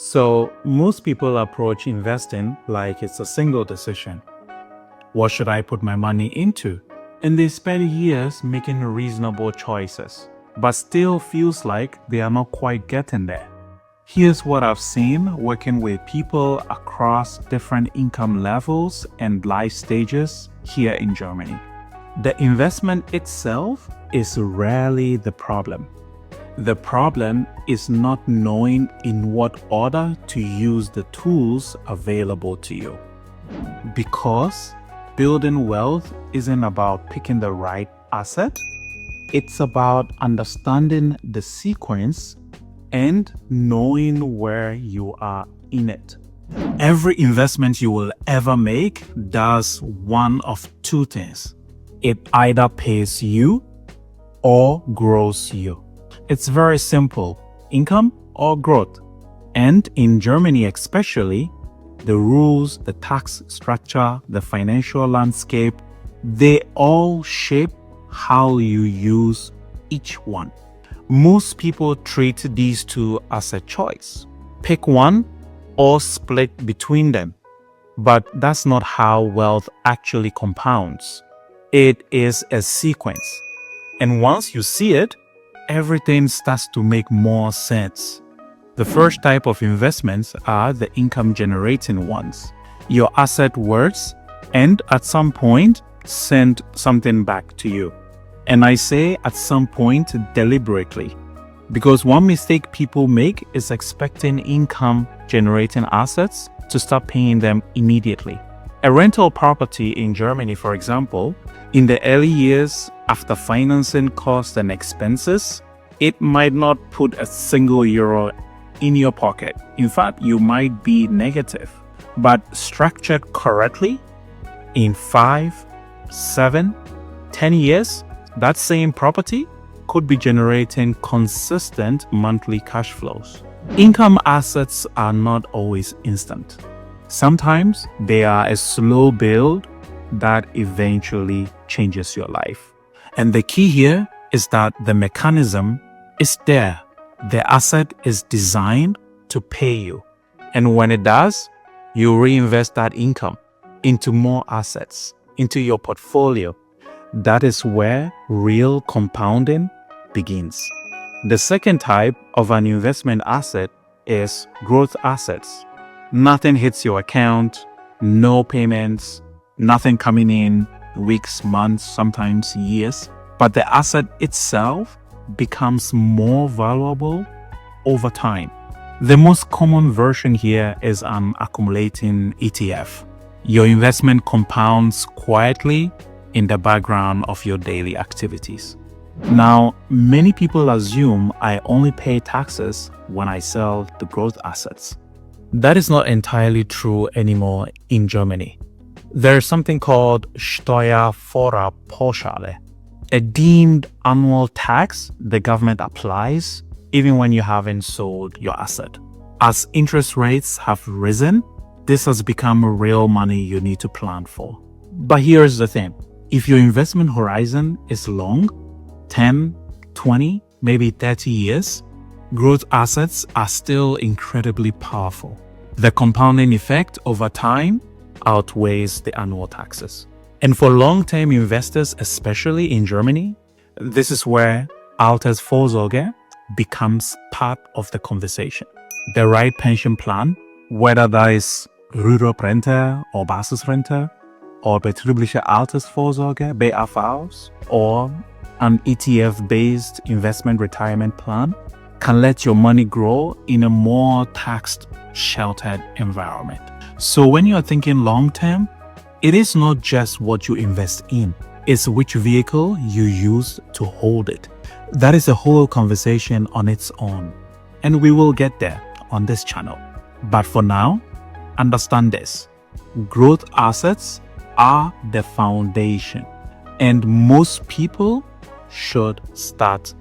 So, most people approach investing like it's a single decision. What should I put my money into? And they spend years making reasonable choices, but still feels like they are not quite getting there. Here's what I've seen working with people across different income levels and life stages here in Germany. The investment itself is rarely the problem. The problem is not knowing in what order to use the tools available to you. Because building wealth isn't about picking the right asset, it's about understanding the sequence and knowing where you are in it. Every investment you will ever make does one of two things. It either pays you or grows you. It's very simple, income or growth. And in Germany especially, the rules, the tax structure, the financial landscape, they all shape how you use each one. Most people treat these two as a choice. Pick one or split between them. But that's not how wealth actually compounds. It is a sequence. And once you see it, everything starts to make more sense. The first type of investments are the income generating ones. Your asset works and at some point send something back to you. And I say at some point deliberately, because one mistake people make is expecting income generating assets to start paying them immediately. A rental property in Germany, for example, in the early years after financing costs and expenses, it might not put a single euro in your pocket. In fact, you might be negative. But structured correctly, in 5, 7, 10 years, that same property could be generating consistent monthly cash flows. Income assets are not always instant. Sometimes they are a slow build that eventually changes your life. And the key here is that the mechanism is there. The asset is designed to pay you. And when it does, you reinvest that income into more assets, into your portfolio. That is where real compounding begins. The second type of an investment asset is growth assets. Nothing hits your account, no payments, nothing coming in, weeks, months, sometimes years. But the asset itself becomes more valuable over time. The most common version here is an accumulating ETF. Your investment compounds quietly in the background of your daily activities. Now, many people assume I only pay taxes when I sell the growth assets. That is not entirely true anymore in Germany. There is something called Steuervorabpauschale, a deemed annual tax the government applies even when you haven't sold your asset. As interest rates have risen, this has become real money you need to plan for. But here's the thing. If your investment horizon is long, 10, 20, maybe 30 years, growth assets are still incredibly powerful. The compounding effect over time outweighs the annual taxes. And for long-term investors, especially in Germany, this is where Altersvorsorge becomes part of the conversation. The right pension plan, whether that is Rürup-Rente or Basisrente, or betriebliche Altersvorsorge, BAVs, or an ETF-based investment retirement plan, can let your money grow in a more tax-sheltered environment. So when you're thinking long-term, it is not just what you invest in, it's which vehicle you use to hold it. That is a whole conversation on its own, and we will get there on this channel. But for now, understand this. Growth assets are the foundation, and most people should start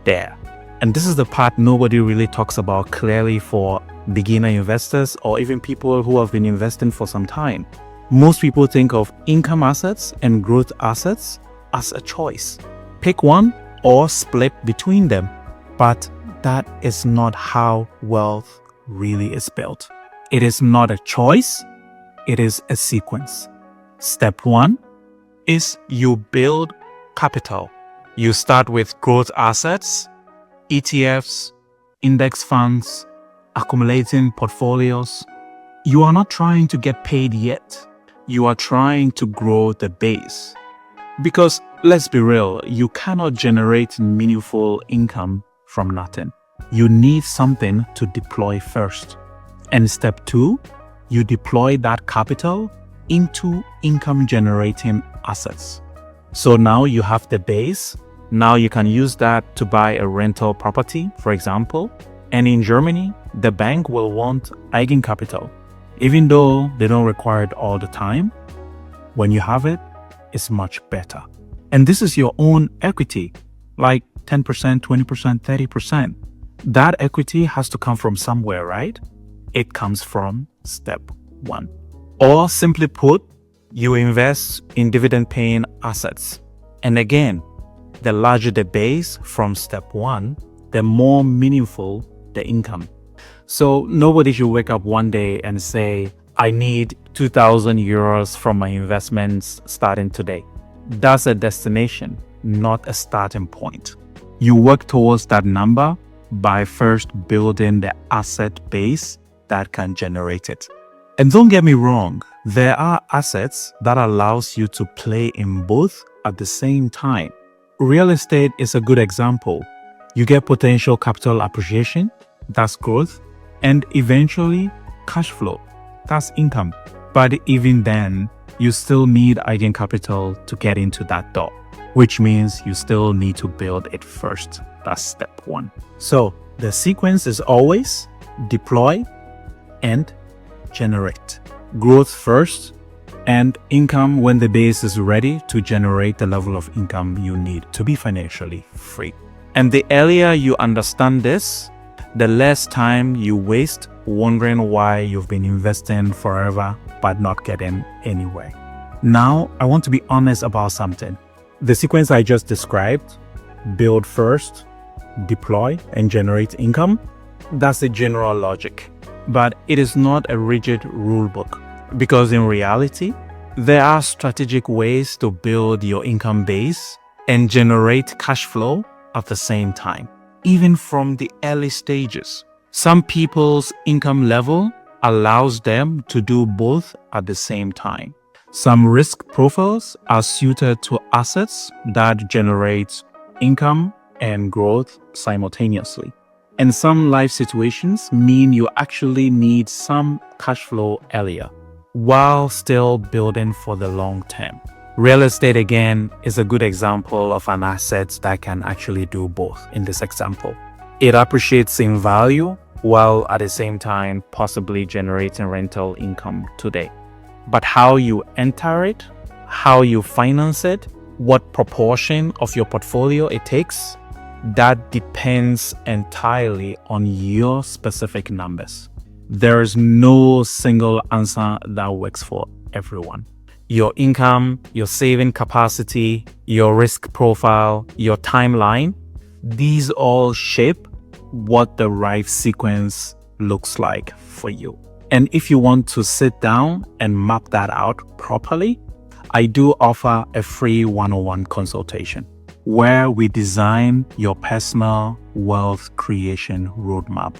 there. And this is the part nobody really talks about clearly for beginner investors or even people who have been investing for some time. Most people think of income assets and growth assets as a choice. Pick one or split between them. But that is not how wealth really is built. It is not a choice, it is a sequence. Step 1 is you build capital. You start with growth assets, ETFs, index funds, accumulating portfolios. You are not trying to get paid yet. You are trying to grow the base. Because let's be real, you cannot generate meaningful income from nothing. You need something to deploy first. And step 2, you deploy that capital into income generating assets. So now you have the base. Now you can use that to buy a rental property, for example. And in Germany, the bank will want eigencapital. Even though they don't require it all the time, when you have it, it's much better. And this is your own equity, like 10%, 20%, 30%. That equity has to come from somewhere, right? It comes from step 1. Or simply put, you invest in dividend-paying assets. And again, the larger the base from step 1, the more meaningful the income. So nobody should wake up one day and say, I need 2,000 euros from my investments starting today. That's a destination, not a starting point. You work towards that number by first building the asset base that can generate it. And don't get me wrong, there are assets that allows you to play in both at the same time. Real estate is a good example. You get potential capital appreciation, that's growth, and eventually cash flow, that's income. But even then, you still need eigencapital to get into that door, which means you still need to build it first. That's step 1. So the sequence is always deploy and generate. Growth first and income when the base is ready to generate the level of income you need to be financially free. And the earlier you understand this, the less time you waste wondering why you've been investing forever but not getting anywhere. Now, I want to be honest about something. The sequence I just described, build first, deploy, and generate income, that's the general logic. But it is not a rigid rule book, because in reality, there are strategic ways to build your income base and generate cash flow at the same time, even from the early stages. Some people's income level allows them to do both at the same time. Some risk profiles are suited to assets that generate income and growth simultaneously. And some life situations mean you actually need some cash flow earlier, while still building for the long term. Real estate, again, is a good example of an asset that can actually do both in this example. It appreciates in value while at the same time possibly generating rental income today. But how you enter it, how you finance it, what proportion of your portfolio it takes, that depends entirely on your specific numbers. There is no single answer that works for everyone. Your income, your saving capacity, your risk profile, your timeline, these all shape what the right sequence looks like for you. And if you want to sit down and map that out properly, I do offer a free one-on-one consultation where we design your personal wealth creation roadmap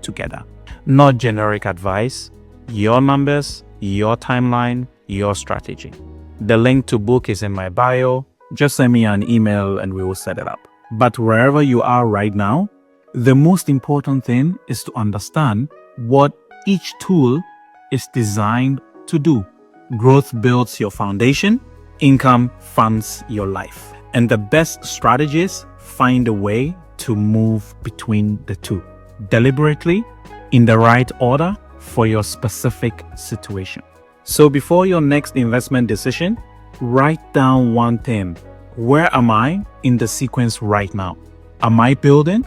together. Not generic advice, your numbers, your timeline, your strategy. The link to book is in my bio. Just send me an email and we will set it up. But wherever you are right now, the most important thing is to understand what each tool is designed to do. Growth builds your foundation, income funds your life. And the best strategies find a way to move between the two, deliberately, in the right order for your specific situation. So before your next investment decision, write down one thing. Where am I in the sequence right now? Am I building?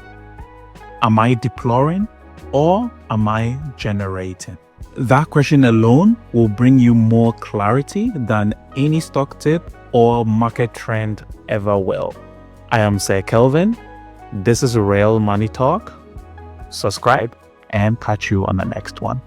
Am I deploying? Or am I generating? That question alone will bring you more clarity than any stock tip or market trend ever will. I am Sir Kelvin. This is Real Money Talk. Subscribe and catch you on the next one.